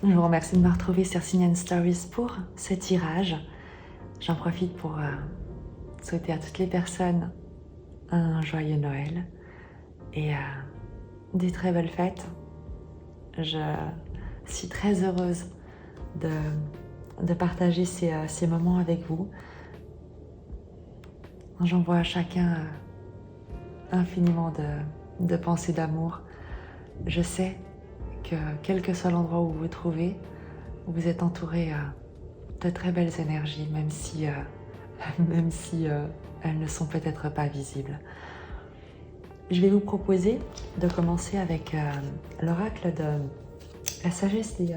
Je vous remercie de me retrouver sur Sign & Stories pour ce tirage. J'en profite pour souhaiter à toutes les personnes un joyeux Noël et des très belles fêtes. Je suis très heureuse de partager ces moments avec vous. J'envoie à chacun infiniment de pensées d'amour. Je sais que quel que soit l'endroit où vous vous trouvez, vous êtes entouré de très belles énergies, même si elles ne sont peut-être pas visibles. Je vais vous proposer de commencer avec l'oracle de la sagesse des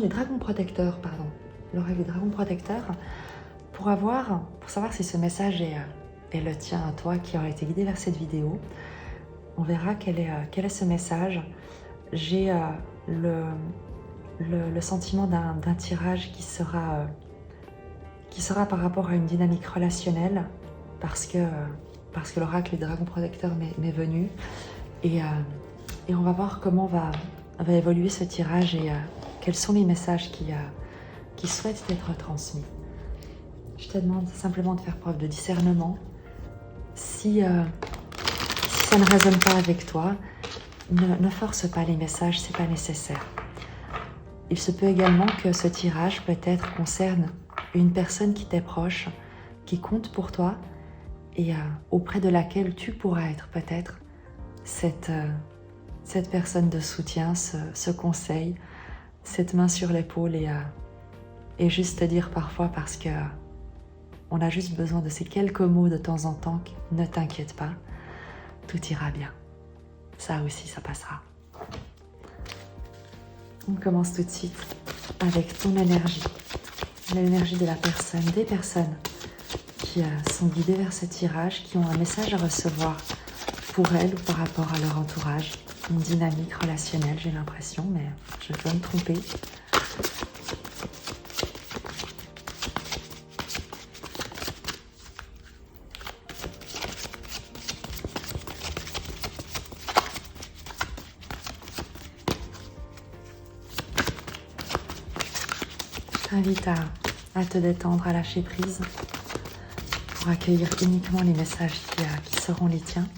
dragons protecteurs, pardon. L'oracle des dragons protecteurs, pour savoir si ce message est le tien à toi qui aurait été guidé vers cette vidéo. On verra quel est ce message. J'ai le sentiment d'un tirage qui sera par rapport à une dynamique relationnelle, parce que l'oracle des dragons protecteurs m'est venu, et on va voir comment va évoluer ce tirage et quels sont les messages qui souhaitent être transmis. Je te demande simplement de faire preuve de discernement. Si ça ne résonne pas avec toi, ne force pas les messages, c'est pas nécessaire. Il se peut également que ce tirage peut-être concerne une personne qui t'est proche, qui compte pour toi et auprès de laquelle tu pourras être peut-être cette personne de soutien, ce conseil, cette main sur l'épaule et juste te dire parfois, parce que on a juste besoin de ces quelques mots de temps en temps, ne t'inquiète pas, tout ira bien. Ça aussi, ça passera. On commence tout de suite avec ton énergie, l'énergie de la personne, des personnes qui sont guidées vers ce tirage, qui ont un message à recevoir pour elles ou par rapport à leur entourage. Une dynamique relationnelle, j'ai l'impression, mais je dois me tromper. Je t'invite à te détendre, à lâcher prise pour accueillir uniquement les messages qui seront les tiens.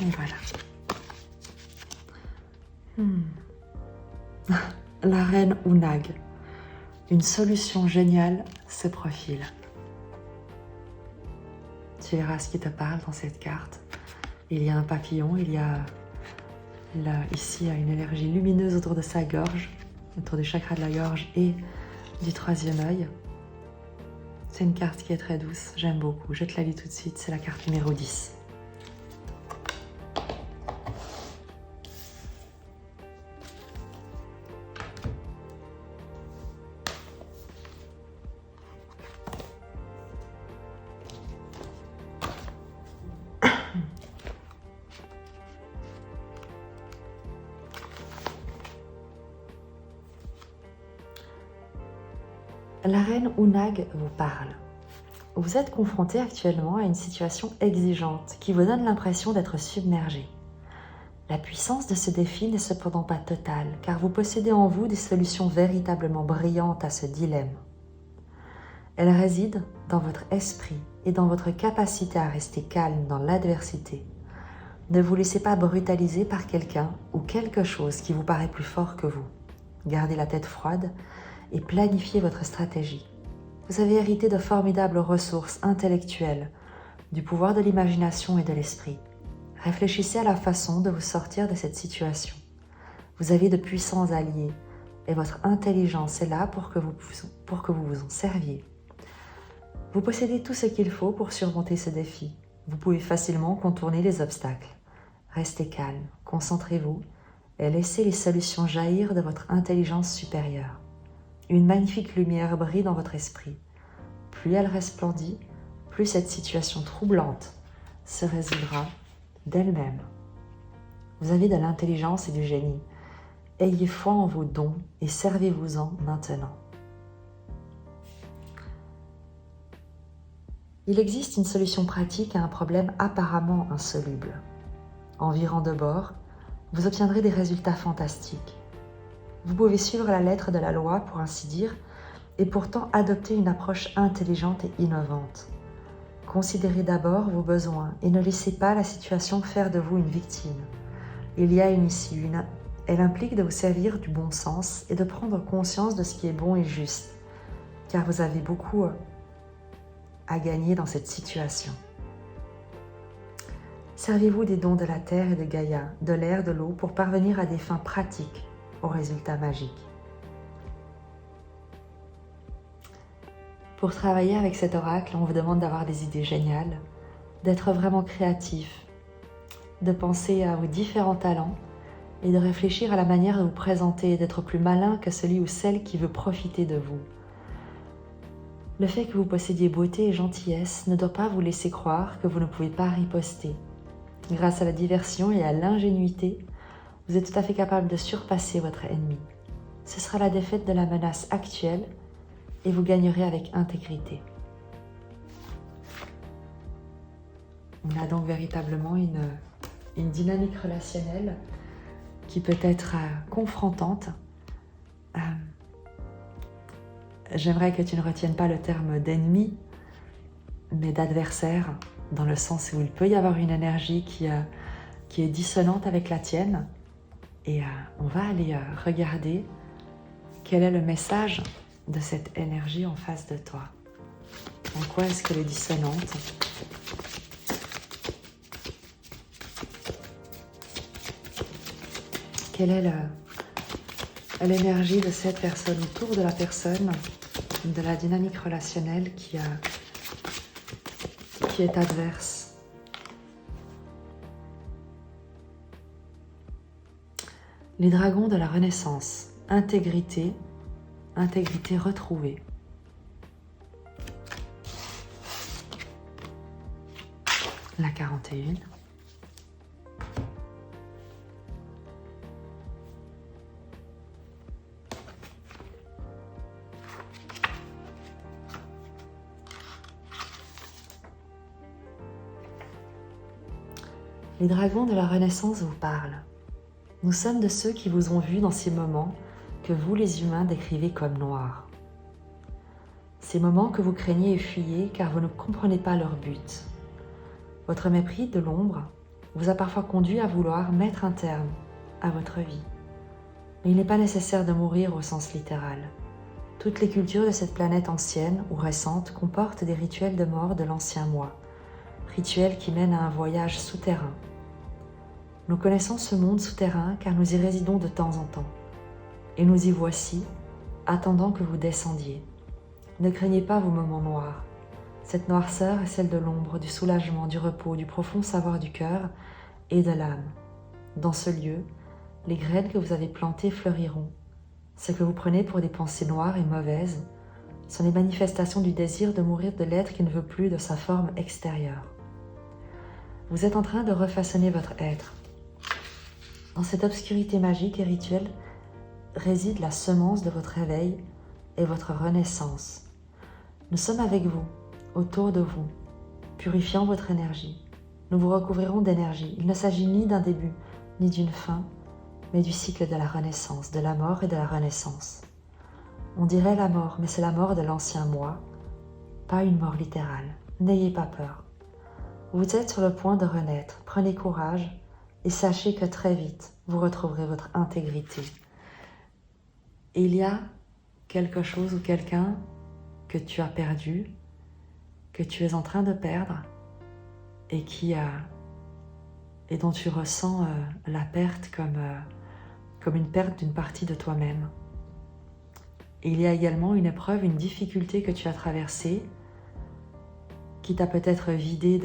Et voilà. La reine Unag. Une solution géniale se profile. Tu verras ce qui te parle dans cette carte. Il y a un papillon, il y a ici une énergie lumineuse autour de sa gorge, autour du chakra de la gorge et du troisième œil. C'est une carte qui est très douce, j'aime beaucoup. Je te la lis tout de suite, c'est la carte numéro 10. La reine Unag vous parle. Vous êtes confronté actuellement à une situation exigeante qui vous donne l'impression d'être submergé. La puissance de ce défi n'est cependant pas totale, car vous possédez en vous des solutions véritablement brillantes à ce dilemme. Elle réside dans votre esprit et dans votre capacité à rester calme dans l'adversité. Ne vous laissez pas brutaliser par quelqu'un ou quelque chose qui vous paraît plus fort que vous. Gardez la tête froide et planifiez votre stratégie. Vous avez hérité de formidables ressources intellectuelles, du pouvoir de l'imagination et de l'esprit. Réfléchissez à la façon de vous sortir de cette situation. Vous avez de puissants alliés et votre intelligence est là pour que vous vous en serviez. Vous possédez tout ce qu'il faut pour surmonter ce défi. Vous pouvez facilement contourner les obstacles. Restez calme, concentrez-vous et laissez les solutions jaillir de votre intelligence supérieure. Une magnifique lumière brille dans votre esprit. Plus elle resplendit, plus cette situation troublante se résoudra d'elle-même. Vous avez de l'intelligence et du génie. Ayez foi en vos dons et servez-vous-en maintenant. Il existe une solution pratique à un problème apparemment insoluble. En virant de bord, vous obtiendrez des résultats fantastiques. Vous pouvez suivre la lettre de la loi, pour ainsi dire, et pourtant adopter une approche intelligente et innovante. Considérez d'abord vos besoins et ne laissez pas la situation faire de vous une victime. Il y a une issue, elle implique de vous servir du bon sens et de prendre conscience de ce qui est bon et juste, car vous avez beaucoup à gagner dans cette situation. Servez-vous des dons de la terre et de Gaïa, de l'air, de l'eau, pour parvenir à des fins pratiques aux résultats magiques. Pour travailler avec cet oracle, on vous demande d'avoir des idées géniales, d'être vraiment créatif, de penser à vos différents talents et de réfléchir à la manière de vous présenter et d'être plus malin que celui ou celle qui veut profiter de vous. Le fait que vous possédiez beauté et gentillesse ne doit pas vous laisser croire que vous ne pouvez pas riposter. Grâce à la diversion et à l'ingénuité, vous êtes tout à fait capable de surpasser votre ennemi. Ce sera la défaite de la menace actuelle et vous gagnerez avec intégrité. On a donc véritablement une dynamique relationnelle qui peut être confrontante. J'aimerais que tu ne retiennes pas le terme d'ennemi, mais d'adversaire, dans le sens où il peut y avoir une énergie qui est dissonante avec la tienne. Et on va aller regarder quel est le message de cette énergie en face de toi. En quoi est-ce qu'elle est dissonante ? Quelle est l'énergie de cette personne autour de la personne, de la dynamique relationnelle qui est adverse. Les dragons de la Renaissance, intégrité retrouvée. La 41. Les dragons de la Renaissance vous parlent. Nous sommes de ceux qui vous ont vu dans ces moments que vous, les humains, décrivez comme noirs. Ces moments que vous craignez et fuyez car vous ne comprenez pas leur but. Votre mépris de l'ombre vous a parfois conduit à vouloir mettre un terme à votre vie. Mais il n'est pas nécessaire de mourir au sens littéral. Toutes les cultures de cette planète ancienne ou récente comportent des rituels de mort de l'ancien moi, rituels qui mènent à un voyage souterrain. Nous connaissons ce monde souterrain car nous y résidons de temps en temps. Et nous y voici, attendant que vous descendiez. Ne craignez pas vos moments noirs. Cette noirceur est celle de l'ombre, du soulagement, du repos, du profond savoir du cœur et de l'âme. Dans ce lieu, les graines que vous avez plantées fleuriront. Ce que vous prenez pour des pensées noires et mauvaises sont les manifestations du désir de mourir de l'être qui ne veut plus de sa forme extérieure. Vous êtes en train de refaçonner votre être. Dans cette obscurité magique et rituelle réside la semence de votre réveil et votre renaissance. Nous sommes avec vous, autour de vous, purifiant votre énergie. Nous vous recouvrirons d'énergie. Il ne s'agit ni d'un début, ni d'une fin, mais du cycle de la renaissance, de la mort et de la renaissance. On dirait la mort, mais c'est la mort de l'ancien moi, pas une mort littérale. N'ayez pas peur. Vous êtes sur le point de renaître. Prenez courage et sachez que très vite, vous retrouverez votre intégrité. Et il y a quelque chose ou quelqu'un que tu as perdu, que tu es en train de perdre et dont tu ressens la perte comme une perte d'une partie de toi-même. Et il y a également une épreuve, une difficulté que tu as traversée qui t'a peut-être vidé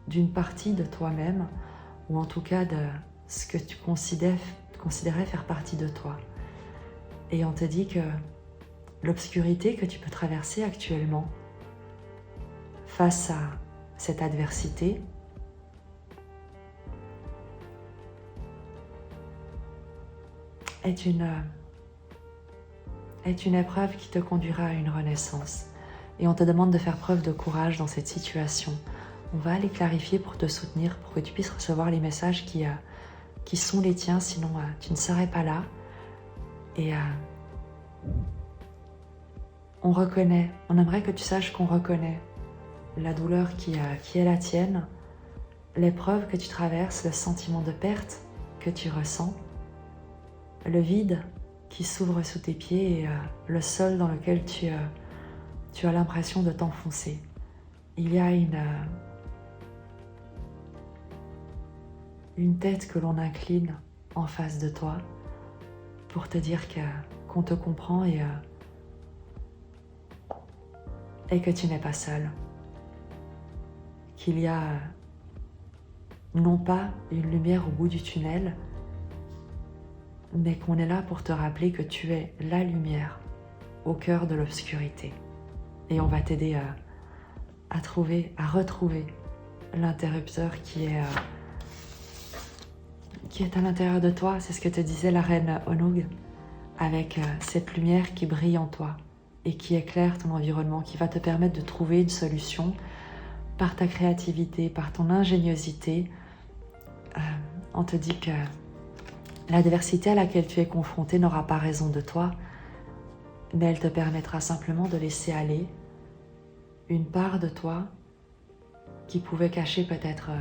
d'une partie de toi-même, ou en tout cas de ce que tu considérais faire partie de toi. Et on te dit que l'obscurité que tu peux traverser actuellement face à cette adversité est une épreuve qui te conduira à une renaissance. Et on te demande de faire preuve de courage dans cette situation. On va les clarifier pour te soutenir, pour que tu puisses recevoir les messages qui sont les tiens, sinon tu ne serais pas là. Et on reconnaît, on aimerait que tu saches qu'on reconnaît la douleur qui est la tienne, l'épreuve que tu traverses, le sentiment de perte que tu ressens, le vide qui s'ouvre sous tes pieds et le sol dans lequel tu as l'impression de t'enfoncer. Il y a une tête que l'on incline en face de toi pour te dire qu'on te comprend et que tu n'es pas seul. Qu'il y a non pas une lumière au bout du tunnel, mais qu'on est là pour te rappeler que tu es la lumière au cœur de l'obscurité. Et on va t'aider à retrouver l'interrupteur qui est à l'intérieur de toi. C'est ce que te disait la reine Onug, avec cette lumière qui brille en toi et qui éclaire ton environnement, qui va te permettre de trouver une solution par ta créativité, par ton ingéniosité. On te dit que l'adversité à laquelle tu es confronté n'aura pas raison de toi, mais elle te permettra simplement de laisser aller une part de toi qui pouvait cacher peut-être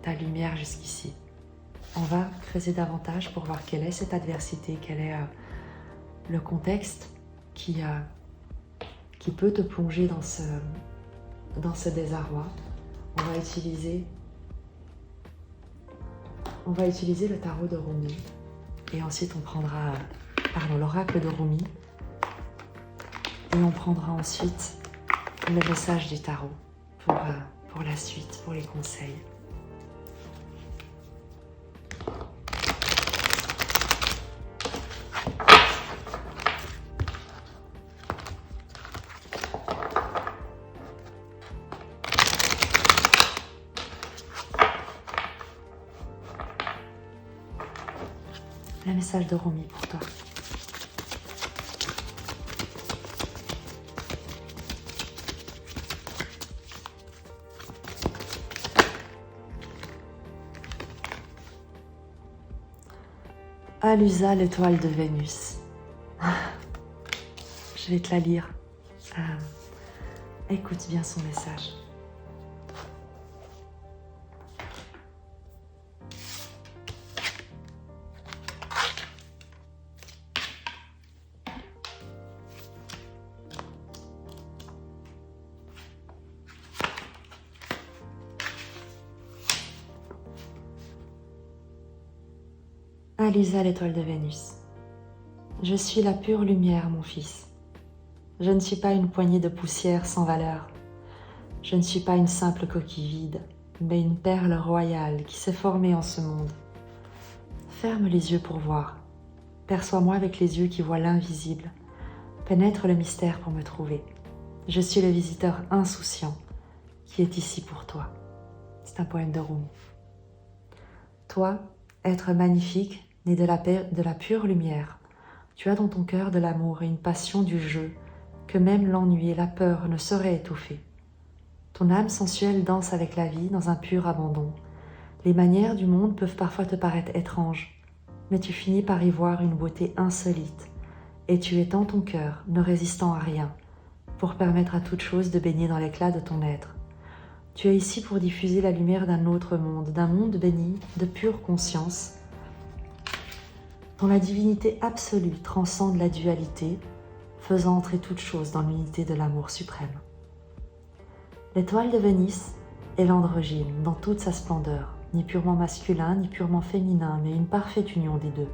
ta lumière jusqu'ici. On va creuser davantage pour voir quelle est cette adversité, quel est le contexte qui peut te plonger dans ce désarroi. On va utiliser le tarot de Rumi et ensuite on prendra l'oracle de Rumi et on prendra ensuite le message du tarot pour la suite, pour les conseils. Le message de Rumi pour toi. Alusa, l'étoile de Vénus. Je vais te la lire. Écoute bien son message. Alusa, l'étoile de Vénus. Je suis la pure lumière, mon fils. Je ne suis pas une poignée de poussière sans valeur. Je ne suis pas une simple coquille vide, mais une perle royale qui s'est formée en ce monde. Ferme les yeux pour voir. Perçois-moi avec les yeux qui voient l'invisible. Pénètre le mystère pour me trouver. Je suis le visiteur insouciant qui est ici pour toi. C'est un poème de Rumi. Toi, être magnifique, né de la pure lumière, tu as dans ton cœur de l'amour et une passion du jeu que même l'ennui et la peur ne sauraient étouffer. Ton âme sensuelle danse avec la vie dans un pur abandon. Les manières du monde peuvent parfois te paraître étranges, mais tu finis par y voir une beauté insolite, et tu étends ton cœur, ne résistant à rien, pour permettre à toute chose de baigner dans l'éclat de ton être. Tu es ici pour diffuser la lumière d'un autre monde, d'un monde béni de pure conscience, dont la divinité absolue transcende la dualité, faisant entrer toute chose dans l'unité de l'amour suprême. L'étoile de Vénus est l'androgyne dans toute sa splendeur, ni purement masculin, ni purement féminin, mais une parfaite union des deux.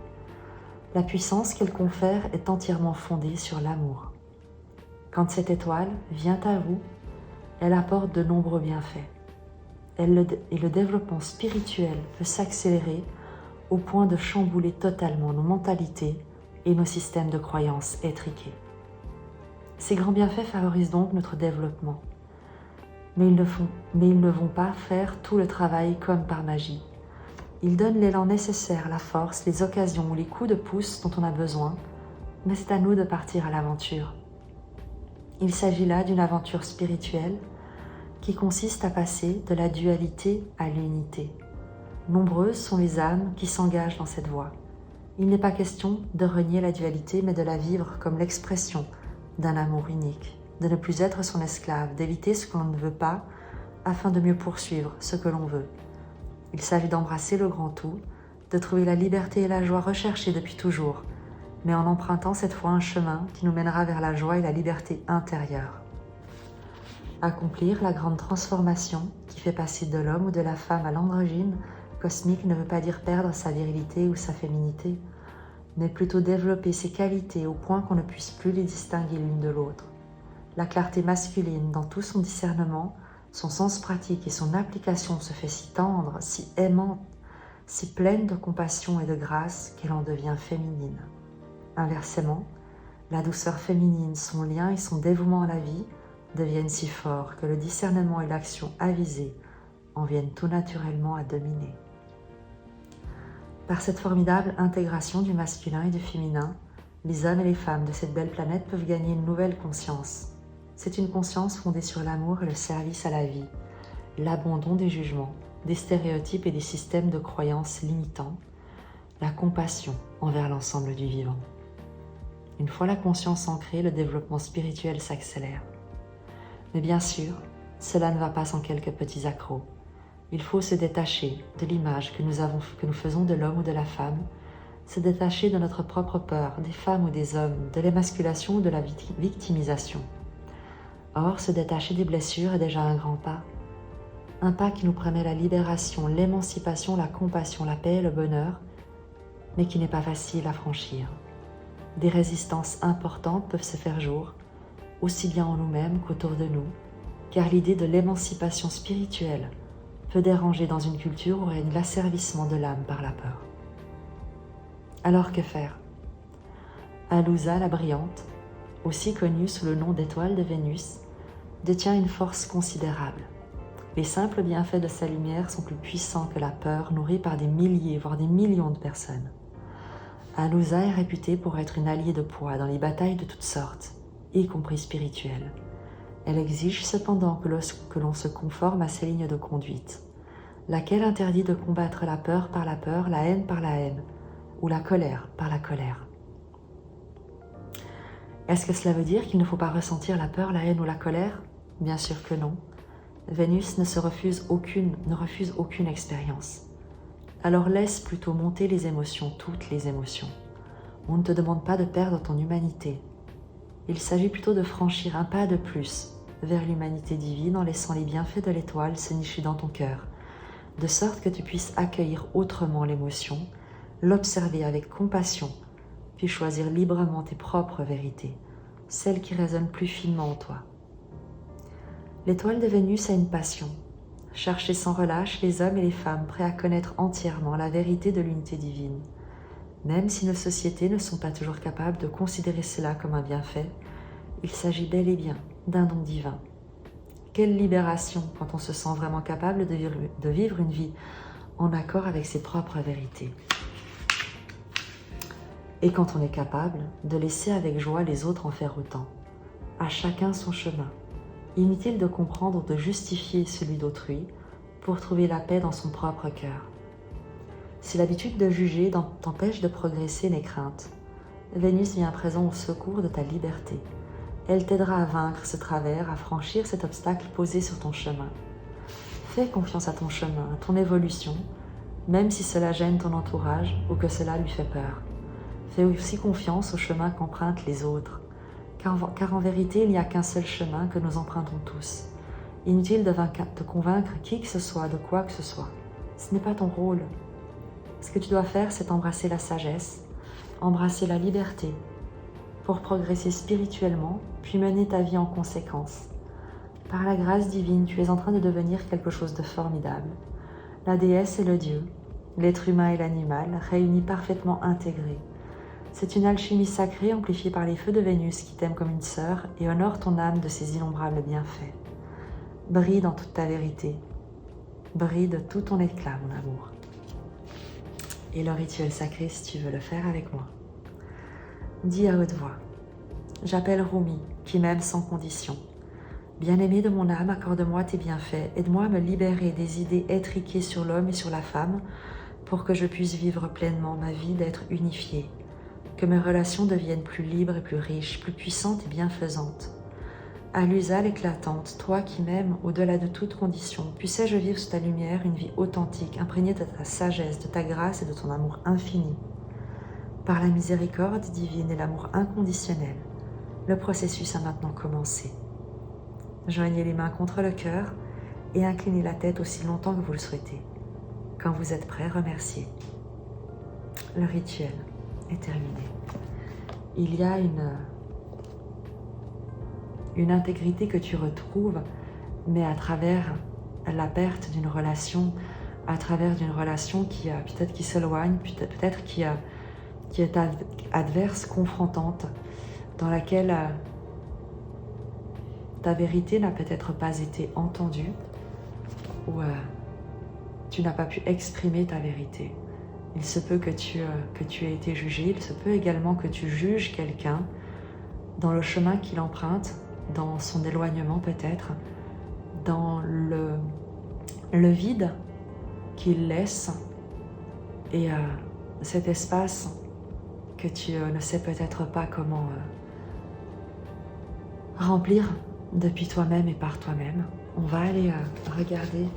La puissance qu'elle confère est entièrement fondée sur l'amour. Quand cette étoile vient à vous, elle apporte de nombreux bienfaits. Et le développement spirituel peut s'accélérer au point de chambouler totalement nos mentalités et nos systèmes de croyances étriqués. Ces grands bienfaits favorisent donc notre développement, mais ils ne vont pas faire tout le travail comme par magie. Ils donnent l'élan nécessaire, la force, les occasions ou les coups de pouce dont on a besoin, mais c'est à nous de partir à l'aventure. Il s'agit là d'une aventure spirituelle qui consiste à passer de la dualité à l'unité. Nombreuses sont les âmes qui s'engagent dans cette voie. Il n'est pas question de renier la dualité, mais de la vivre comme l'expression d'un amour unique, de ne plus être son esclave, d'éviter ce que l'on ne veut pas afin de mieux poursuivre ce que l'on veut. Il s'agit d'embrasser le grand tout, de trouver la liberté et la joie recherchées depuis toujours, mais en empruntant cette fois un chemin qui nous mènera vers la joie et la liberté intérieure. Accomplir la grande transformation qui fait passer de l'homme ou de la femme à l'androgyne cosmique ne veut pas dire perdre sa virilité ou sa féminité, mais plutôt développer ses qualités au point qu'on ne puisse plus les distinguer l'une de l'autre. La clarté masculine dans tout son discernement, son sens pratique et son application se fait si tendre, si aimante, si pleine de compassion et de grâce qu'elle en devient féminine. Inversement, la douceur féminine, son lien et son dévouement à la vie deviennent si forts que le discernement et l'action avisée en viennent tout naturellement à dominer. Par cette formidable intégration du masculin et du féminin, les hommes et les femmes de cette belle planète peuvent gagner une nouvelle conscience. C'est une conscience fondée sur l'amour et le service à la vie, l'abandon des jugements, des stéréotypes et des systèmes de croyances limitants, la compassion envers l'ensemble du vivant. Une fois la conscience ancrée, le développement spirituel s'accélère. Mais bien sûr, cela ne va pas sans quelques petits accros. Il faut se détacher de l'image que nous faisons de l'homme ou de la femme, se détacher de notre propre peur, des femmes ou des hommes, de l'émasculation ou de la victimisation. Or, se détacher des blessures est déjà un grand pas. Un pas qui nous permet la libération, l'émancipation, la compassion, la paix et le bonheur, mais qui n'est pas facile à franchir. Des résistances importantes peuvent se faire jour, aussi bien en nous-mêmes qu'autour de nous, car l'idée de l'émancipation spirituelle peut déranger dans une culture où règne l'asservissement de l'âme par la peur. Alors que faire? Alousa la brillante, aussi connue sous le nom d'étoile de Vénus, détient une force considérable. Les simples bienfaits de sa lumière sont plus puissants que la peur nourrie par des milliers, voire des millions de personnes. Alousa est réputée pour être une alliée de poids dans les batailles de toutes sortes, y compris spirituelles. Elle exige cependant que l'on se conforme à ses lignes de conduite, laquelle interdit de combattre la peur par la peur, la haine par la haine, ou la colère par la colère. Est-ce que cela veut dire qu'il ne faut pas ressentir la peur, la haine ou la colère? Bien sûr que non. Vénus ne refuse aucune expérience. Alors laisse plutôt monter les émotions, toutes les émotions. On ne te demande pas de perdre ton humanité. Il s'agit plutôt de franchir un pas de plus vers l'humanité divine en laissant les bienfaits de l'étoile se nicher dans ton cœur, de sorte que tu puisses accueillir autrement l'émotion, l'observer avec compassion, puis choisir librement tes propres vérités, celles qui résonnent plus finement en toi. L'étoile de Vénus a une passion, chercher sans relâche les hommes et les femmes prêts à connaître entièrement la vérité de l'unité divine. Même si nos sociétés ne sont pas toujours capables de considérer cela comme un bienfait, il s'agit bel et bien d'un don divin. Quelle libération quand on se sent vraiment capable de vivre une vie en accord avec ses propres vérités. Et quand on est capable de laisser avec joie les autres en faire autant. À chacun son chemin. Inutile de comprendre ou de justifier celui d'autrui pour trouver la paix dans son propre cœur. Si l'habitude de juger t'empêche de progresser, n'aie crainte. Vénus vient à présent au secours de ta liberté. Elle t'aidera à vaincre ce travers, à franchir cet obstacle posé sur ton chemin. Fais confiance à ton chemin, à ton évolution, même si cela gêne ton entourage ou que cela lui fait peur. Fais aussi confiance au chemin qu'empruntent les autres, car en vérité, il n'y a qu'un seul chemin que nous empruntons tous. Inutile de convaincre qui que ce soit de quoi que ce soit. Ce n'est pas ton rôle. Ce que tu dois faire, c'est embrasser la sagesse, embrasser la liberté, pour progresser spirituellement, puis mener ta vie en conséquence. Par la grâce divine, tu es en train de devenir quelque chose de formidable. La déesse et le dieu, l'être humain et l'animal, réunis parfaitement intégrés. C'est une alchimie sacrée amplifiée par les feux de Vénus qui t'aime comme une sœur et honore ton âme de ses innombrables bienfaits. Brille dans toute ta vérité. Brille de tout ton éclat, mon amour. Et le rituel sacré, si tu veux le faire avec moi. Dis à haute voix. J'appelle Rumi, qui m'aime sans condition. Bien-aimé de mon âme, accorde-moi tes bienfaits, aide-moi à me libérer des idées étriquées sur l'homme et sur la femme pour que je puisse vivre pleinement ma vie d'être unifié, que mes relations deviennent plus libres et plus riches, plus puissantes et bienfaisantes. À l'usale éclatante, toi qui m'aimes au-delà de toute condition, puissais-je vivre sous ta lumière une vie authentique, imprégnée de ta sagesse, de ta grâce et de ton amour infini. Par la miséricorde divine et l'amour inconditionnel, le processus a maintenant commencé. Joignez les mains contre le cœur et inclinez la tête aussi longtemps que vous le souhaitez. Quand vous êtes prêt, remerciez. Le rituel est terminé. Il y a une intégrité que tu retrouves, mais à travers la perte d'une relation, à travers d'une relation qui peut-être qui s'éloigne, peut-être qui est adverse, confrontante, dans laquelle ta vérité n'a peut-être pas été entendue, ou tu n'as pas pu exprimer ta vérité. Il se peut que tu aies été jugé, il se peut également que tu juges quelqu'un dans le chemin qu'il emprunte, dans son éloignement peut-être, dans le vide qu'il laisse, et cet espace que tu ne sais peut-être pas comment remplir depuis toi-même et par toi-même. On va aller regarder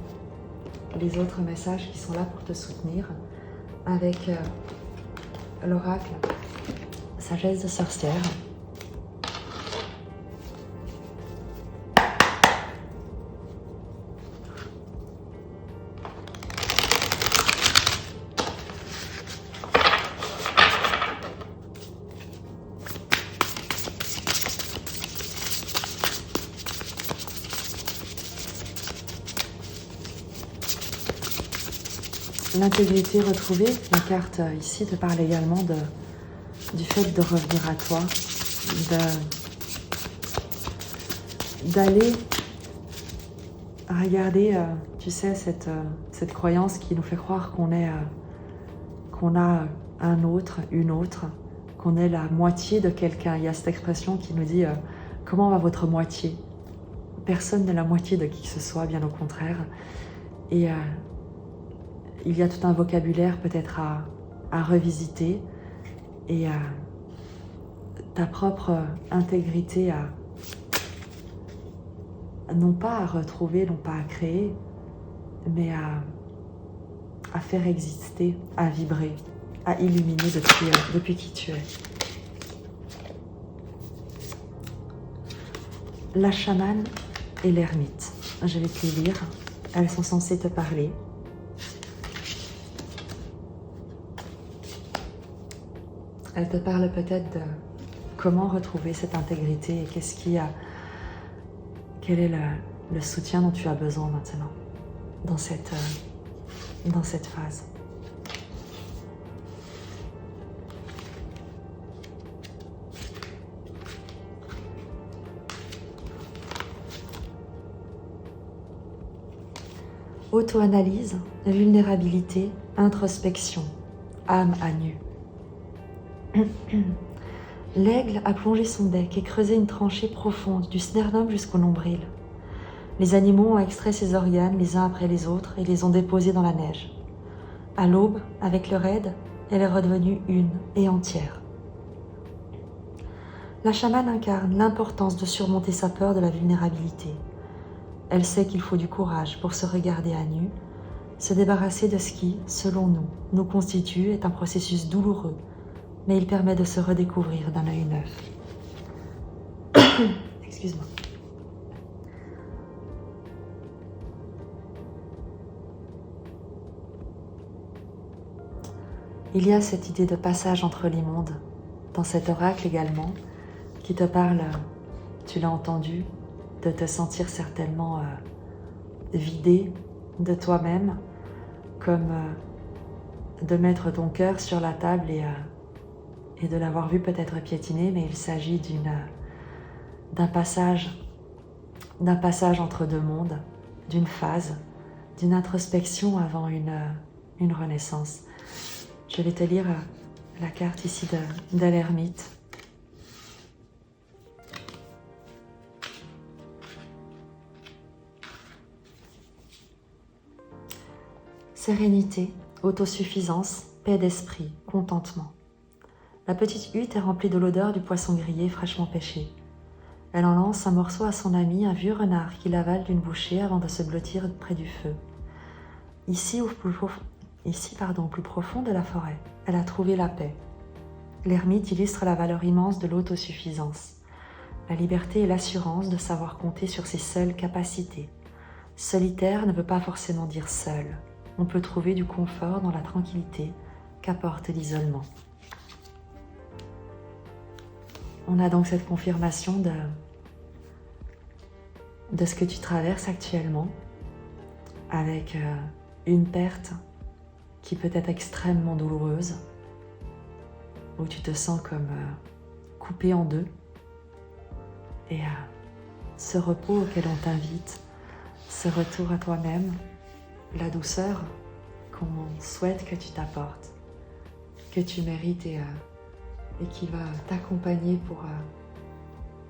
les autres messages qui sont là pour te soutenir avec l'oracle Sagesse de sorcière. L'intégrité retrouvée, la carte ici te parle également du fait de revenir à toi, d'aller regarder, tu sais, cette croyance qui nous fait croire qu'on a un autre, une autre, qu'on est la moitié de quelqu'un. Il y a cette expression qui nous dit comment va votre moitié? Personne n'est la moitié de qui que ce soit, bien au contraire. Et il y a tout un vocabulaire peut-être à revisiter, et ta propre intégrité non pas à retrouver, non pas à créer, mais à faire exister, à vibrer, à illuminer depuis qui tu es. La chamane et l'ermite. Je vais te les lire. Elles sont censées te parler. Elle te parle peut-être de comment retrouver cette intégrité et quel est le soutien dont tu as besoin maintenant dans cette phase. Auto-analyse, vulnérabilité, introspection, âme à nu. L'aigle a plongé son bec et creusé une tranchée profonde du sternum jusqu'au nombril. Les animaux ont extrait ses organes les uns après les autres et les ont déposés dans la neige. À l'aube, avec leur aide, elle est redevenue une et entière. La chamane incarne l'importance de surmonter sa peur de la vulnérabilité. Elle sait qu'il faut du courage pour se regarder à nu. Se débarrasser de ce qui, selon nous constitue est un processus douloureux, mais il permet de se redécouvrir d'un œil neuf. Excuse-moi. Il y a cette idée de passage entre les mondes, dans cet oracle également, qui te parle, tu l'as entendu, de te sentir certainement vidé de toi-même, comme de mettre ton cœur sur la table et de l'avoir vu peut-être piétiner, mais il s'agit d'un passage entre deux mondes, d'une phase, d'une introspection avant une renaissance. Je vais te lire la carte ici de l'ermite. sérénité, autosuffisance, paix d'esprit, contentement. La petite hutte est remplie de l'odeur du poisson grillé fraîchement pêché. Elle en lance un morceau à son ami, un vieux renard qui l'avale d'une bouchée avant de se blottir près du feu. Ici, au plus profond de la forêt, elle a trouvé la paix. L'ermite illustre la valeur immense de l'autosuffisance, la liberté et l'assurance de savoir compter sur ses seules capacités. Solitaire ne veut pas forcément dire seul. On peut trouver du confort dans la tranquillité qu'apporte l'isolement. On a donc cette confirmation de ce que tu traverses actuellement, avec une perte qui peut être extrêmement douloureuse, où tu te sens comme coupé en deux, et ce repos auquel on t'invite, ce retour à toi-même, la douceur qu'on souhaite que tu t'apportes, que tu mérites et qui va t'accompagner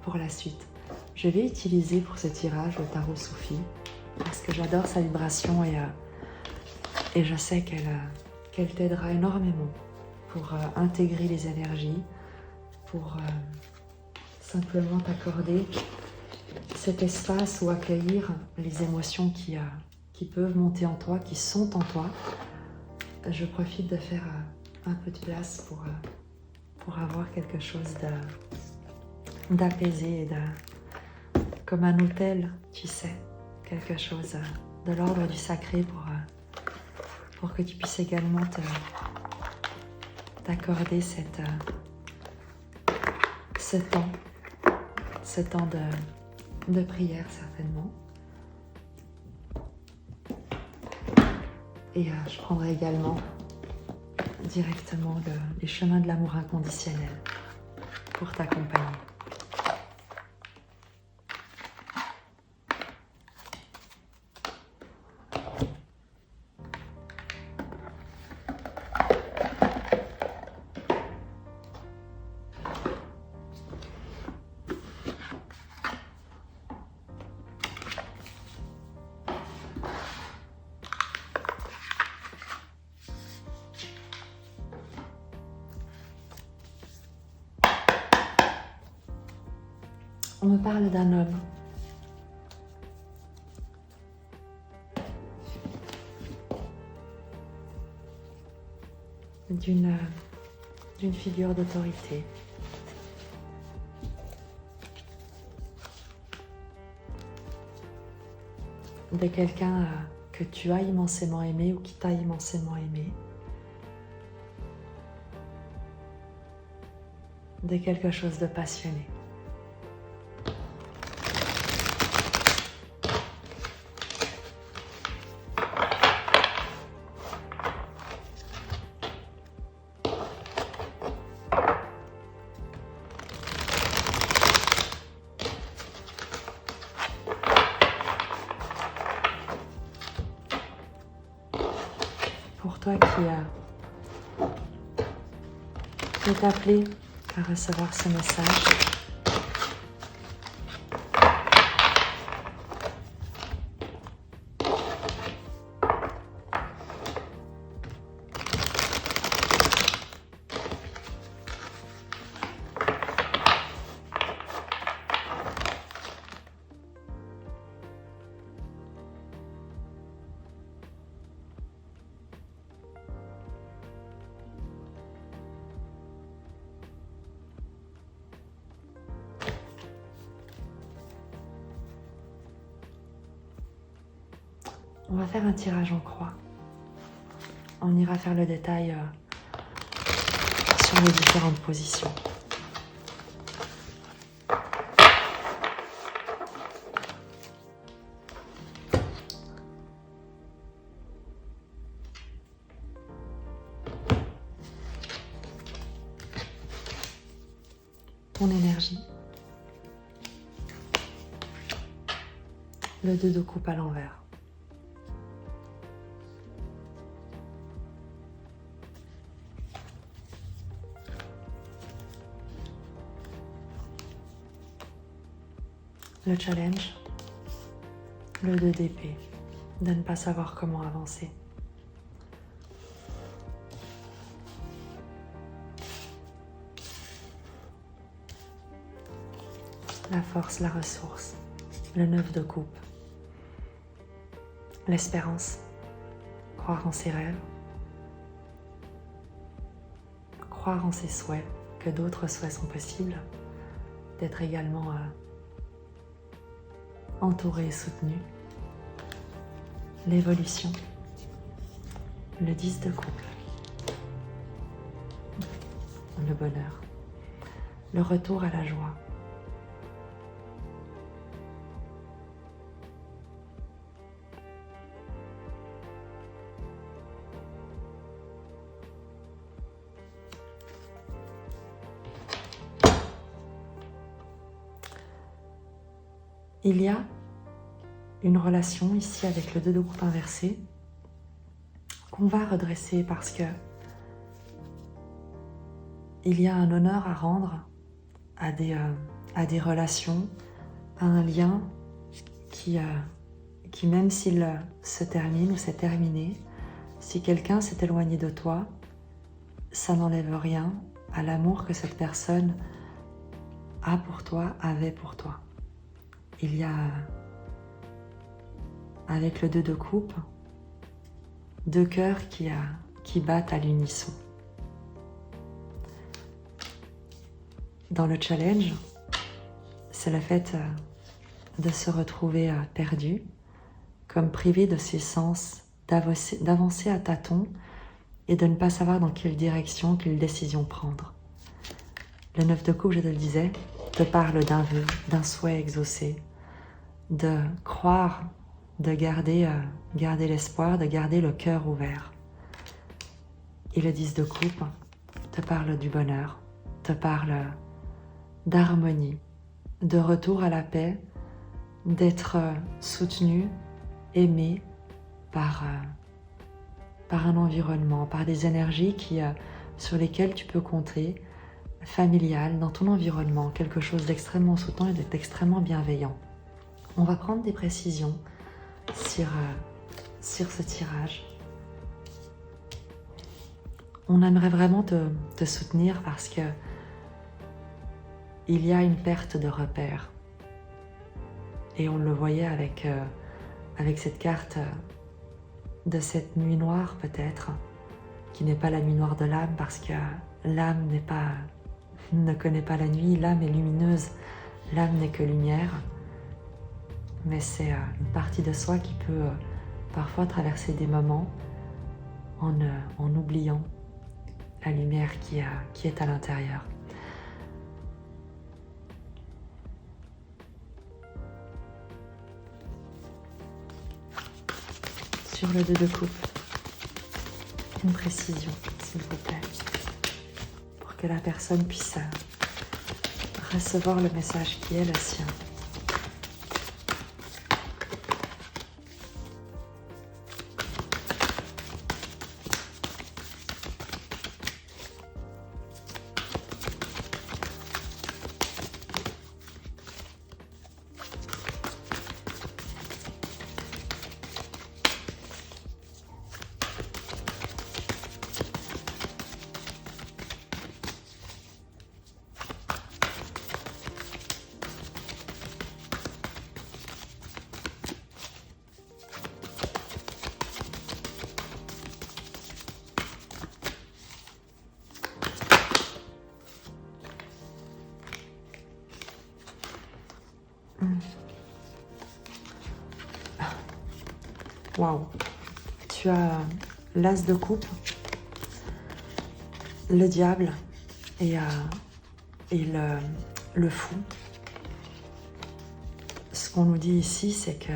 pour la suite. Je vais utiliser pour ce tirage le tarot Soufi parce que j'adore sa vibration et je sais qu'elle t'aidera énormément pour intégrer les énergies, pour simplement t'accorder cet espace ou accueillir les émotions qui peuvent monter en toi, qui sont en toi. Je profite de faire un peu de place pour avoir quelque chose d'apaisé et comme un hôtel, tu sais, quelque chose de l'ordre du sacré pour que tu puisses également t'accorder ce temps de prière certainement. Et je prendrai également directement les chemins de l'amour inconditionnel pour t'accompagner. On me parle d'un homme. D'une figure d'autorité. De quelqu'un que tu as immensément aimé ou qui t'a immensément aimé. De quelque chose de passionné. Pour toi qui est appelé à recevoir ce message, on va faire un tirage en croix. On ira faire le détail sur les différentes positions. Ton énergie. Le 2 de coupe à l'envers. Le challenge, le 2 d'épée, de ne pas savoir comment avancer. la force, la ressource, le 9 de coupe, l'espérance, croire en ses rêves, croire en ses souhaits, que d'autres souhaits sont possibles, d'être également entouré et soutenu, l'évolution, le 10 de coupe, le bonheur, le retour à la joie. Il y a une relation ici avec le 2 de coupe inversé qu'on va redresser parce que il y a un honneur à rendre à des relations, à un lien qui même s'il se termine ou s'est terminé, si quelqu'un s'est éloigné de toi, ça n'enlève rien à l'amour que cette personne a pour toi, avait pour toi. Il y a, avec le 2 de coupe, deux cœurs qui battent à l'unisson. Dans le challenge, c'est le fait de se retrouver perdu, comme privé de ses sens, d'avancer à tâtons et de ne pas savoir dans quelle direction, quelle décision prendre. Le 9 de coupe, je te le disais, te parle d'un vœu, d'un souhait exaucé, de croire, de garder l'espoir, de garder le cœur ouvert. Et le 10 de coupe te parle du bonheur, te parle d'harmonie, de retour à la paix, d'être soutenu, aimé par un environnement, par des énergies sur lesquelles tu peux compter, familiales, dans ton environnement, quelque chose d'extrêmement soutenant et d'extrêmement bienveillant. On va prendre des précisions sur ce tirage. On aimerait vraiment te soutenir parce que il y a une perte de repères. Et on le voyait avec cette carte de cette nuit noire peut-être, qui n'est pas la nuit noire de l'âme parce que l'âme ne connaît pas la nuit, l'âme est lumineuse, l'âme n'est que lumière. Mais c'est une partie de soi qui peut parfois traverser des moments en oubliant la lumière qui est à l'intérieur. Sur le 2 de coupe, une précision, s'il vous plaît, pour que la personne puisse recevoir le message qui est le sien. Waouh, tu as l'as de coupe, le diable et le fou. Ce qu'on nous dit ici, c'est que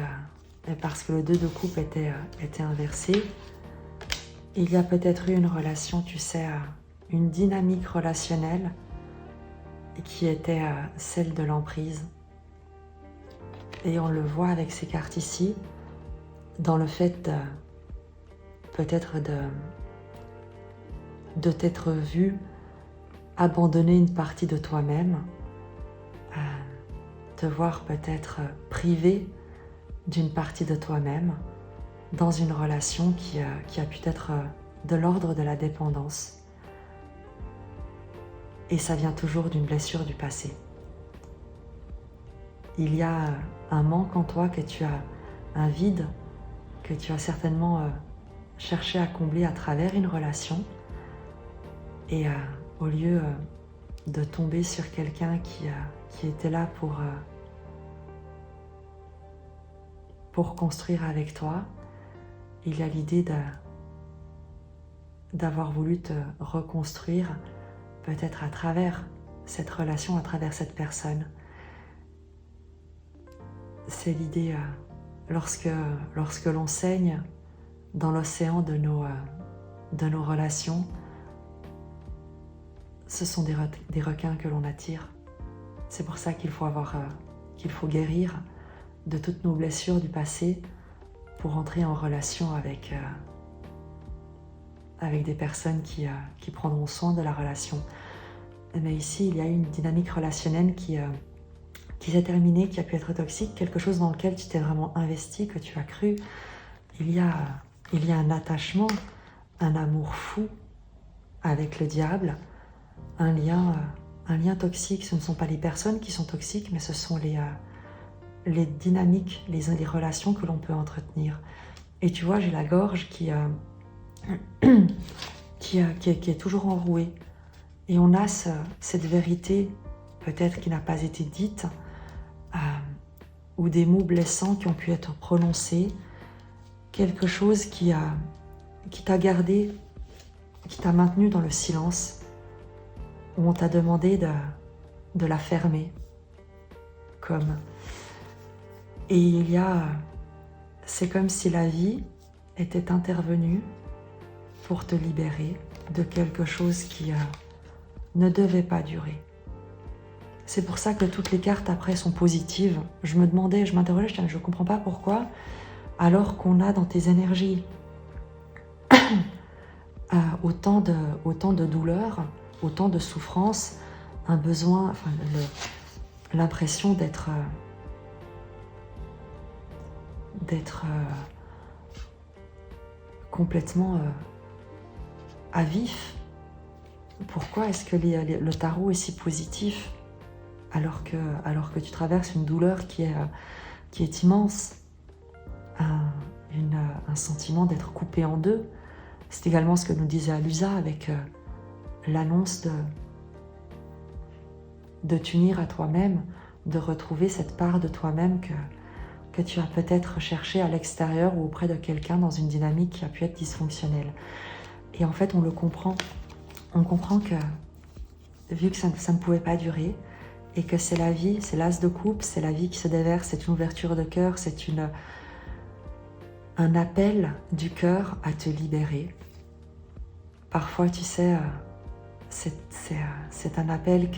parce que le 2 de coupe était inversé, il y a peut-être eu une relation, tu sais, une dynamique relationnelle qui était celle de l'emprise. Et on le voit avec ces cartes ici, dans le fait peut-être de t'être vu abandonner une partie de toi-même, te voir peut-être privé d'une partie de toi-même dans une relation qui a pu être de l'ordre de la dépendance. Et ça vient toujours d'une blessure du passé. il y a un manque en toi, que tu as un vide, que tu as certainement cherché à combler à travers une relation. Et au lieu de tomber sur quelqu'un qui était là pour construire avec toi, il y a l'idée d'avoir voulu te reconstruire peut-être à travers cette relation, à travers cette personne. C'est l'idée, lorsque l'on saigne dans l'océan de nos relations, ce sont des requins que l'on attire. C'est pour ça qu'il faut guérir de toutes nos blessures du passé pour entrer en relation avec des personnes qui prendront soin de la relation. Mais ici, il y a une dynamique relationnelle qui s'est terminée, qui a pu être toxique, quelque chose dans lequel tu t'es vraiment investi, que tu as cru. Il y a un attachement, un amour fou avec le diable, un lien toxique. Ce ne sont pas les personnes qui sont toxiques, mais ce sont les dynamiques, les relations que l'on peut entretenir. Et tu vois, j'ai la gorge qui est toujours enrouée. Et on a cette vérité, peut-être qui n'a pas été dite, ou des mots blessants qui ont pu être prononcés, quelque chose qui t'a gardé, qui t'a maintenu dans le silence, où on t'a demandé de la fermer, et c'est comme si la vie était intervenue pour te libérer de quelque chose qui ne devait pas durer. C'est pour ça que toutes les cartes après sont positives. Je m'interrogeais, je ne comprends pas pourquoi, alors qu'on a dans tes énergies autant de douleur, autant de souffrance, un besoin, l'impression d'être complètement à vif. Pourquoi est-ce que le tarot est si positif alors que tu traverses une douleur qui est immense, un sentiment d'être coupé en deux? C'est également ce que nous disait Alusa avec l'annonce de t'unir à toi-même, de retrouver cette part de toi-même que tu as peut-être cherché à l'extérieur ou auprès de quelqu'un dans une dynamique qui a pu être dysfonctionnelle. Et en fait, on le comprend. On comprend que, vu que ça ne pouvait pas durer, et que c'est la vie, c'est l'as de coupe, c'est la vie qui se déverse, c'est une ouverture de cœur, c'est un appel du cœur à te libérer. Parfois, tu sais, c'est un appel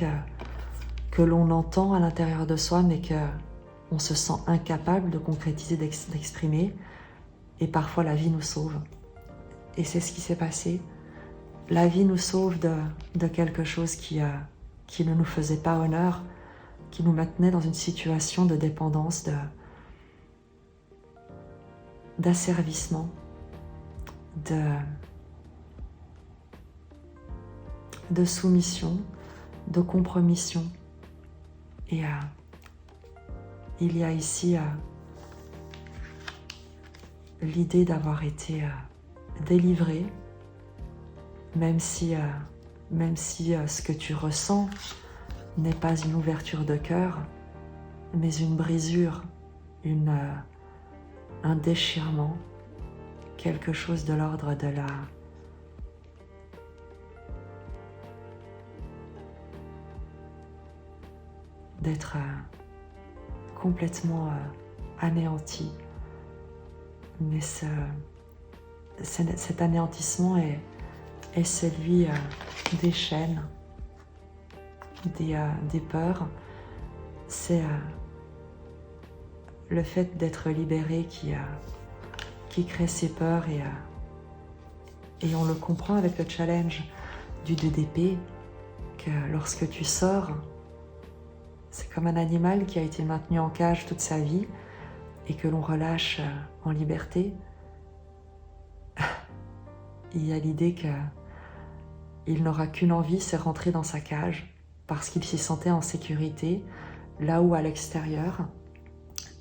que l'on entend à l'intérieur de soi, mais qu'on se sent incapable de concrétiser, d'exprimer. Et parfois, la vie nous sauve. Et c'est ce qui s'est passé. La vie nous sauve de quelque chose qui ne nous faisait pas honneur, qui nous maintenait dans une situation de dépendance, d'asservissement, de soumission, de compromission. Et il y a ici l'idée d'avoir été délivré, même si ce que tu ressens n'est pas une ouverture de cœur, mais une brisure, un déchirement, quelque chose de l'ordre d'être complètement anéanti. Mais cet anéantissement est celui des chaînes, des peurs. C'est le fait d'être libéré qui crée ces peurs, et on le comprend avec le challenge du 2 d'épée, que lorsque tu sors, c'est comme un animal qui a été maintenu en cage toute sa vie et que l'on relâche en liberté. Il y a l'idée qu'il n'aura qu'une envie, c'est rentrer dans sa cage parce qu'il s'y sentait en sécurité, là où à l'extérieur,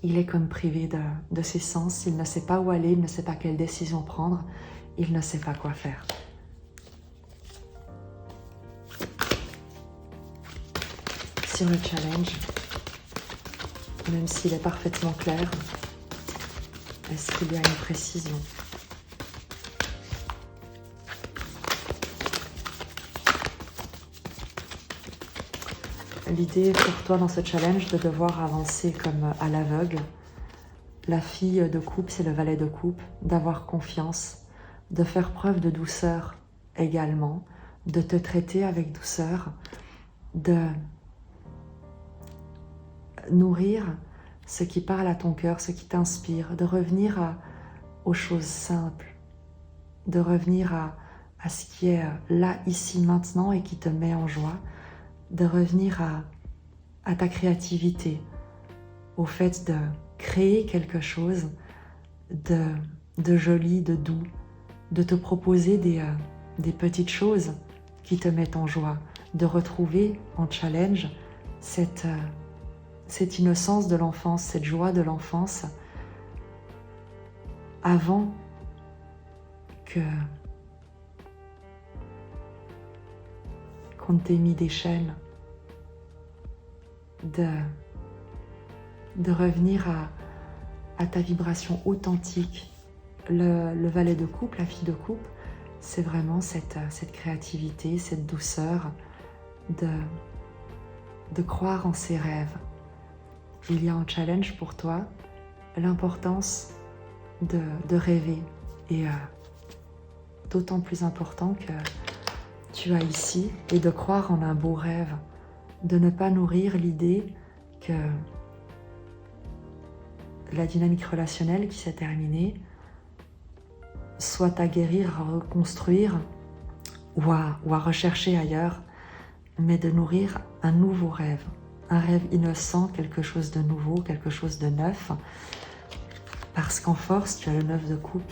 il est comme privé de ses sens, il ne sait pas où aller, il ne sait pas quelle décision prendre, il ne sait pas quoi faire. Sur le challenge, même s'il est parfaitement clair, est-ce qu'il y a une précision? L'idée pour toi dans ce challenge de devoir avancer comme à l'aveugle. La fille de coupe, c'est le valet de coupe, d'avoir confiance, de faire preuve de douceur également, de te traiter avec douceur, de nourrir ce qui parle à ton cœur, ce qui t'inspire, de revenir aux choses simples, de revenir à ce qui est là, ici, maintenant et qui te met en joie, de revenir à ta créativité, au fait de créer quelque chose de joli, de doux, de te proposer des petites choses qui te mettent en joie, de retrouver en challenge cette innocence de l'enfance, cette joie de l'enfance avant qu'on t'ait mis des chaînes, de revenir à ta vibration authentique. Le valet de coupe, la fille de coupe, c'est vraiment cette créativité, cette douceur de croire en ses rêves. Il y a un challenge pour toi, l'importance de rêver et d'autant plus important que tu as ici et de croire en un beau rêve, de ne pas nourrir l'idée que la dynamique relationnelle qui s'est terminée soit à guérir, à reconstruire ou à rechercher ailleurs, mais de nourrir un nouveau rêve, un rêve innocent, quelque chose de nouveau, quelque chose de neuf, parce qu'en force, tu as le 9 de coupe,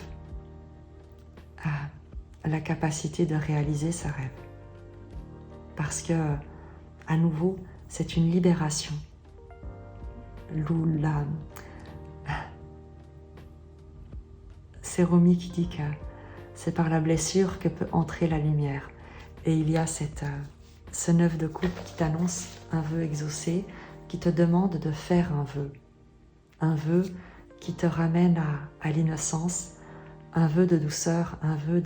la capacité de réaliser ce rêve. Parce que, à nouveau, c'est une libération. C'est Romy qui dit que c'est par la blessure que peut entrer la lumière. Et il y a ce 9 de coupe qui t'annonce un vœu exaucé, qui te demande de faire un vœu qui te ramène à l'innocence, un vœu de douceur, un vœu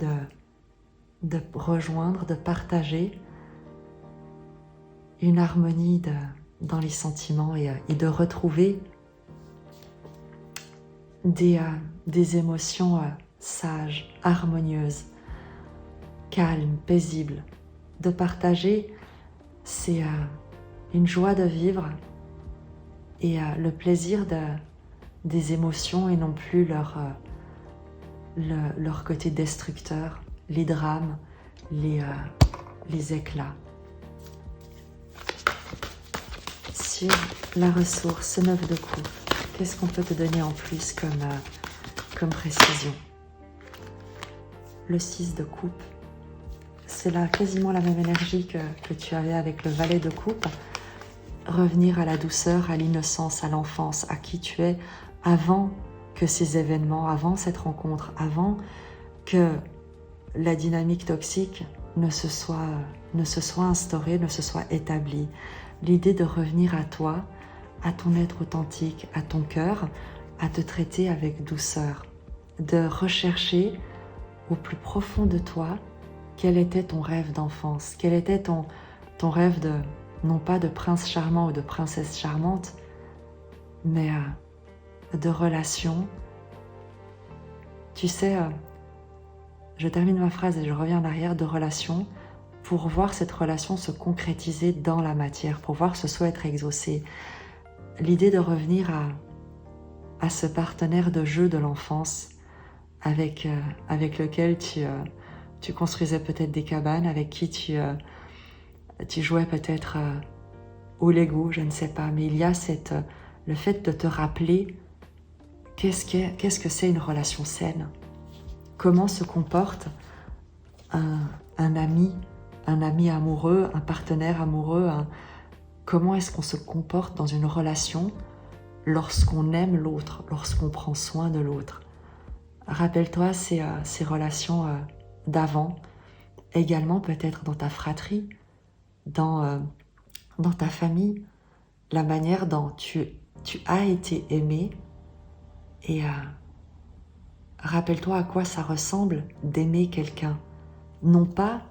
de rejoindre, de partager une harmonie dans les sentiments et de retrouver des émotions sages, harmonieuses, calmes, paisibles. De partager, c'est une joie de vivre et le plaisir des émotions et non plus leur côté destructeur, les drames, les éclats. Sur la ressource, ce 9 de coupe, qu'est-ce qu'on peut te donner en plus comme précision? Le 6 de coupe, c'est là quasiment la même énergie que tu avais avec le valet de coupe. Revenir à la douceur, à l'innocence, à l'enfance, à qui tu es avant que ces événements, avant cette rencontre, avant que la dynamique toxique ne se soit instaurée, ne se soit établie. L'idée de revenir à toi, à ton être authentique, à ton cœur, à te traiter avec douceur, de rechercher au plus profond de toi quel était ton rêve d'enfance, quel était ton rêve non pas de prince charmant ou de princesse charmante, mais de relation. Tu sais, je termine ma phrase et je reviens en arrière, de relation, pour voir cette relation se concrétiser dans la matière, pour voir ce souhait être exaucé. L'idée de revenir à ce partenaire de jeu de l'enfance avec lequel tu construisais peut-être des cabanes, avec qui tu jouais peut-être au Lego, je ne sais pas, mais il y a le fait de te rappeler qu'est-ce que c'est une relation saine, comment se comporte un ami amoureux, un partenaire amoureux, comment est-ce qu'on se comporte dans une relation lorsqu'on aime l'autre, lorsqu'on prend soin de l'autre. Rappelle-toi ces relations d'avant, également peut-être dans ta fratrie, dans ta famille, la manière dont tu as été aimé et rappelle-toi à quoi ça ressemble d'aimer quelqu'un. Non pas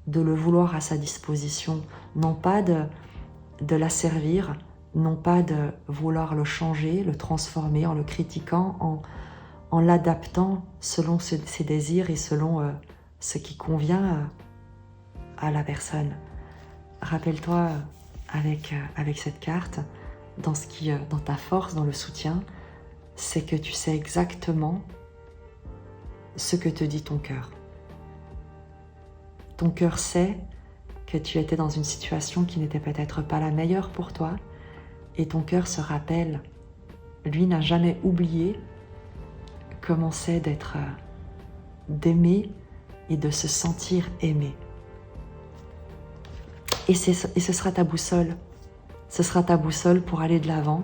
de le vouloir à sa disposition, non pas de l'asservir, non pas de vouloir le changer, le transformer en le critiquant, en l'adaptant selon ses désirs et selon ce qui convient à la personne. Rappelle-toi avec cette carte, dans ta force, dans le soutien, c'est que tu sais exactement ce que te dit ton cœur. Ton cœur sait que tu étais dans une situation qui n'était peut-être pas la meilleure pour toi, et ton cœur se rappelle, lui n'a jamais oublié comment c'est d'aimer et de se sentir aimé. Et ce sera ta boussole. Ce sera ta boussole pour aller de l'avant,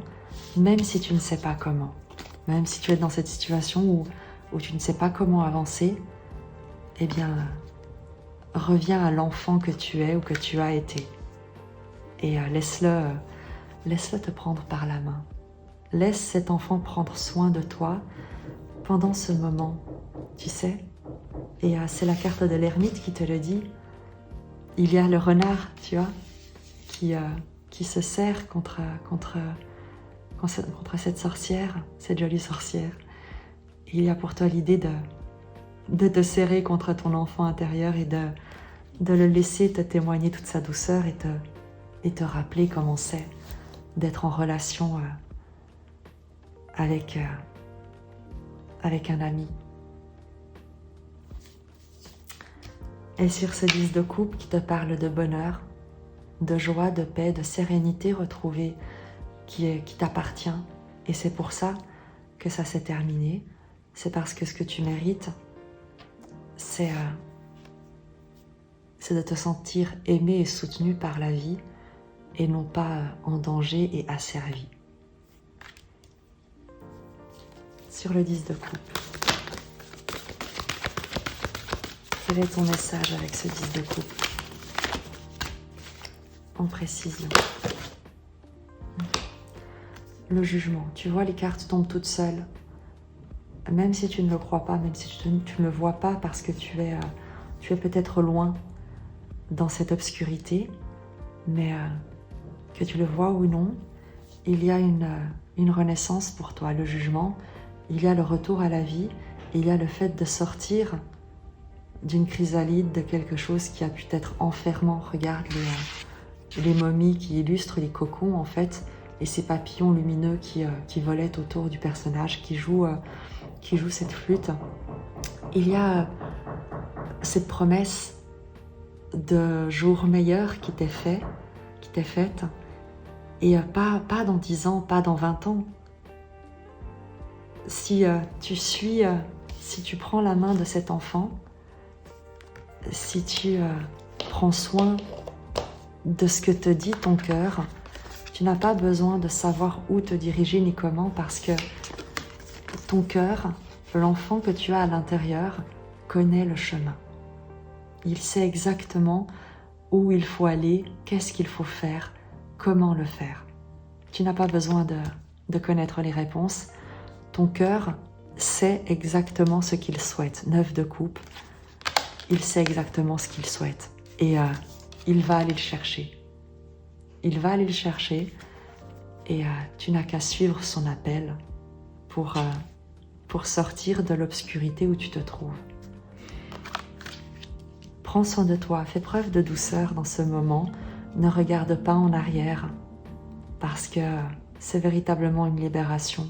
même si tu ne sais pas comment. Même si tu es dans cette situation où tu ne sais pas comment avancer, eh bien, reviens à l'enfant que tu es ou que tu as été. Et laisse-le te prendre par la main. Laisse cet enfant prendre soin de toi pendant ce moment, tu sais. Et c'est la carte de l'ermite qui te le dit. Il y a le renard, tu vois, qui se serre contre cette sorcière, cette jolie sorcière. Et il y a pour toi l'idée de te serrer contre ton enfant intérieur et de le laisser te témoigner toute sa douceur et te rappeler comment c'est d'être en relation avec un ami. Et sur ce 10 de coupe qui te parle de bonheur, de joie, de paix, de sérénité retrouvée qui t'appartient. Et c'est pour ça que ça s'est terminé. C'est parce que ce que tu mérites, c'est de te sentir aimé et soutenu par la vie et non pas en danger et asservi. Sur le 10 de coupe, quel est ton message avec ce 10 de coupe? En précision. Le jugement. Tu vois, les cartes tombent toutes seules. Même si tu ne le crois pas, même si tu ne le vois pas parce que tu es peut-être loin dans cette obscurité, mais que tu le vois ou non, il y a une renaissance pour toi. Le jugement, il y a le retour à la vie, il y a le fait de sortir d'une chrysalide, de quelque chose qui a pu être enfermant. Regarde les momies qui illustrent les cocons, en fait, et ces papillons lumineux qui volaient autour du personnage, qui joue cette flûte. Il y a cette promesse de jour meilleur qui t'est faite, et pas dans 10 ans, pas dans 20 ans. Si tu prends la main de cet enfant, si tu prends soin de ce que te dit ton cœur, tu n'as pas besoin de savoir où te diriger ni comment, parce que ton cœur, l'enfant que tu as à l'intérieur, connaît le chemin. Il sait exactement où il faut aller, qu'est-ce qu'il faut faire, comment le faire. Tu n'as pas besoin de connaître les réponses. Ton cœur sait exactement ce qu'il souhaite. 9 de coupe, il sait exactement ce qu'il souhaite. Et il va aller le chercher. Il va aller le chercher et tu n'as qu'à suivre son appel pour sortir de l'obscurité où tu te trouves. Prends soin de toi, fais preuve de douceur dans ce moment. Ne regarde pas en arrière parce que c'est véritablement une libération.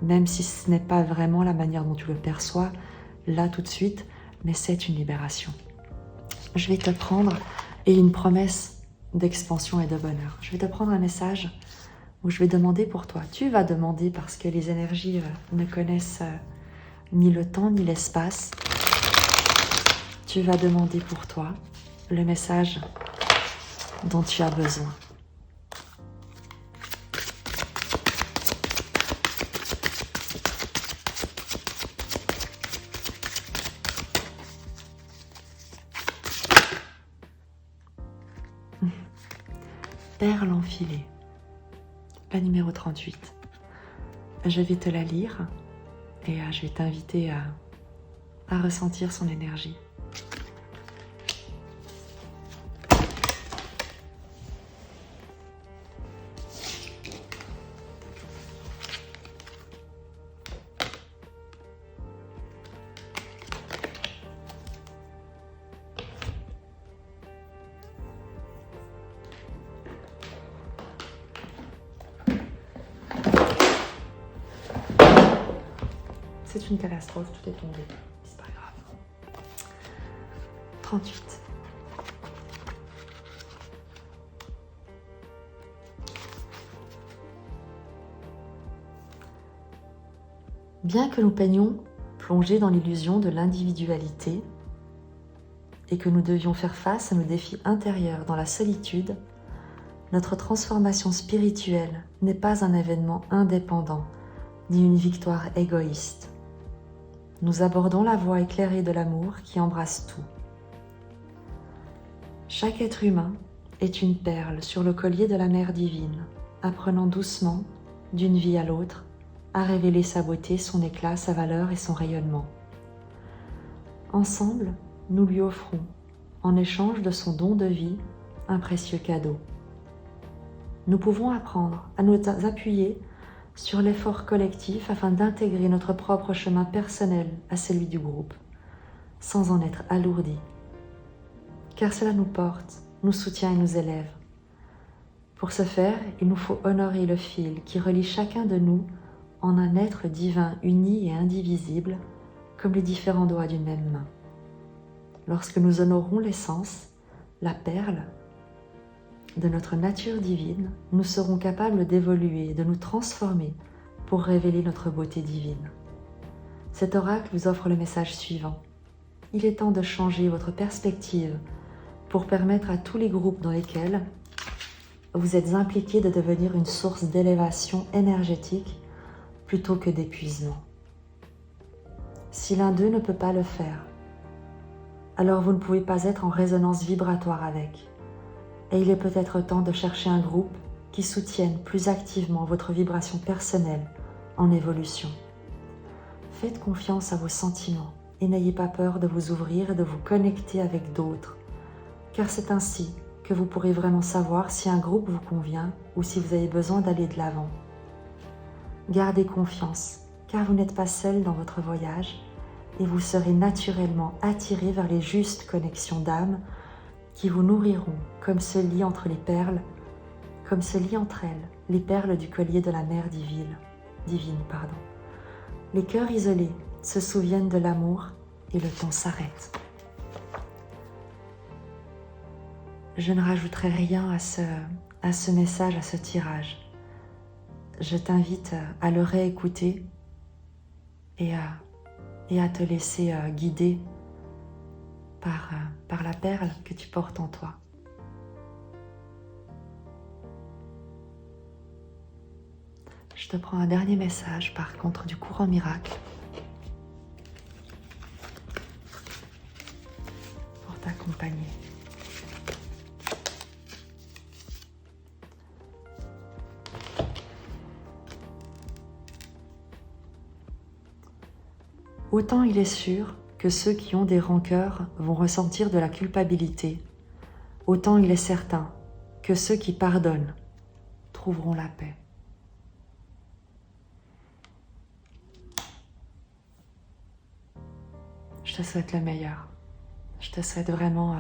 Même si ce n'est pas vraiment la manière dont tu le perçois, là tout de suite, mais c'est une libération. Je vais te prendre, et une promesse d'expansion et de bonheur. Je vais te prendre un message où je vais demander pour toi. Tu vas demander parce que les énergies ne connaissent ni le temps ni l'espace. Tu vas demander pour toi le message dont tu as besoin. perle enfilée. La numéro 38. Je vais te la lire et je vais t'inviter à ressentir son énergie. C'est une catastrophe, tout est tombé. C'est pas grave. 38. Bien que nous peignions plongés dans l'illusion de l'individualité et que nous devions faire face à nos défis intérieurs dans la solitude, notre transformation spirituelle n'est pas un événement indépendant ni une victoire égoïste. Nous abordons la voie éclairée de l'amour qui embrasse tout. Chaque être humain est une perle sur le collier de la mère divine, apprenant doucement, d'une vie à l'autre, à révéler sa beauté, son éclat, sa valeur et son rayonnement. Ensemble, nous lui offrons, en échange de son don de vie, un précieux cadeau. Nous pouvons apprendre à nous appuyer sur l'effort collectif afin d'intégrer notre propre chemin personnel à celui du groupe, sans en être alourdi. Car cela nous porte, nous soutient et nous élève. Pour ce faire, il nous faut honorer le fil qui relie chacun de nous en un être divin uni et indivisible, comme les différents doigts d'une même main. Lorsque nous honorons l'essence, la perle, de notre nature divine, nous serons capables d'évoluer, de nous transformer pour révéler notre beauté divine. Cet oracle vous offre le message suivant. Il est temps de changer votre perspective pour permettre à tous les groupes dans lesquels vous êtes impliqués de devenir une source d'élévation énergétique plutôt que d'épuisement. Si l'un d'eux ne peut pas le faire, alors vous ne pouvez pas être en résonance vibratoire avec. Et il est peut-être temps de chercher un groupe qui soutienne plus activement votre vibration personnelle en évolution. Faites confiance à vos sentiments et n'ayez pas peur de vous ouvrir et de vous connecter avec d'autres, car c'est ainsi que vous pourrez vraiment savoir si un groupe vous convient ou si vous avez besoin d'aller de l'avant. Gardez confiance, car vous n'êtes pas seul dans votre voyage et vous serez naturellement attiré vers les justes connexions d'âme qui vous nourriront comme se lient entre elles les perles du collier de la mère divine. Les cœurs isolés se souviennent de l'amour et le temps s'arrête. Je ne rajouterai rien à ce message, à ce tirage. Je t'invite à le réécouter et à te laisser guider par la perle que tu portes en toi. Je te prends un dernier message par contre du courant miracle pour t'accompagner. Autant il est sûr que ceux qui ont des rancœurs vont ressentir de la culpabilité, autant il est certain que ceux qui pardonnent trouveront la paix. Je te souhaite le meilleur. Je te souhaite vraiment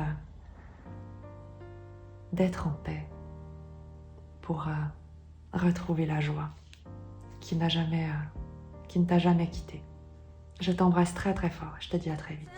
d'être en paix pour retrouver la joie qui ne t'a jamais quitté. Je t'embrasse très très fort. Je te dis à très vite.